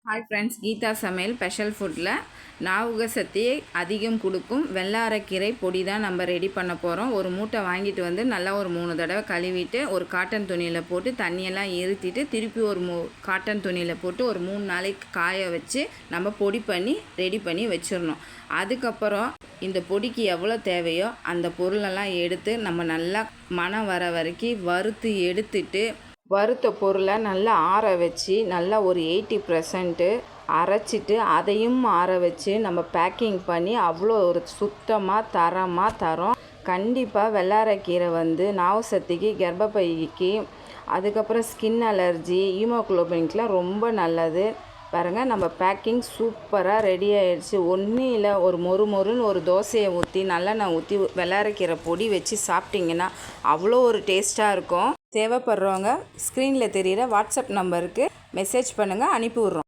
Hi friends, Geetha சமையல் special ஃபுட்டில் ஞாபக சக்தியை அதிகம் கொடுக்கும் வெள்ளை பொடி தான் நம்ம ரெடி பண்ண போகிறோம். ஒரு மூட்டை வாங்கிட்டு வந்து நல்லா ஒரு 3 தடவை கழுவிட்டு ஒரு காட்டன் துணியில் போட்டு தண்ணியெல்லாம் இருத்திட்டு திருப்பி ஒரு காட்டன் துணியில் போட்டு ஒரு 3 நாளைக்கு காய வச்சு நம்ம பொடி பண்ணி ரெடி பண்ணி வச்சிடணும். அதுக்கப்புறம் இந்த பொடிக்கு எவ்வளோ தேவையோ அந்த பொருளெல்லாம் எடுத்து நம்ம நல்லா மணம் வர வரைக்கும் வறுத்து எடுத்துட்டு வறுத்த பொருளை நல்லா ஆற வச்சு நல்லா ஒரு 80% அரைச்சிட்டு அதையும் ஆற வச்சு நம்ம பேக்கிங் பண்ணி அவ்வளோ ஒரு சுத்தமாக தரமாக தரோம். கண்டிப்பாக வெள்ளரிக்கீரை ஞாபக சக்திக்கு, கர்ப்பப்பைக்கு, அதுக்கப்புறம் ஸ்கின் அலர்ஜி, ஹீமோகுளோபின்க்கெலாம் ரொம்ப நல்லது. பாருங்கள், நம்ம பேக்கிங் சூப்பராக ரெடி ஆகிடுச்சு. ஒன்றும் இல்லை, ஒரு மொறுன்னு ஒரு தோசையை ஊற்றி நல்லெண்ணெய் ஊற்றி வெள்ளரிக்கீரை பொடி வச்சு சாப்பிட்டிங்கன்னா அவ்வளோ ஒரு டேஸ்ட்டாக இருக்கும். தேவைப்படுறவங்க ஸ்க்ரீனில் தெரிகிற வாட்ஸ்அப் நம்பருக்கு மெசேஜ் பண்ணுங்கள், அனுப்பி விட்றோம்.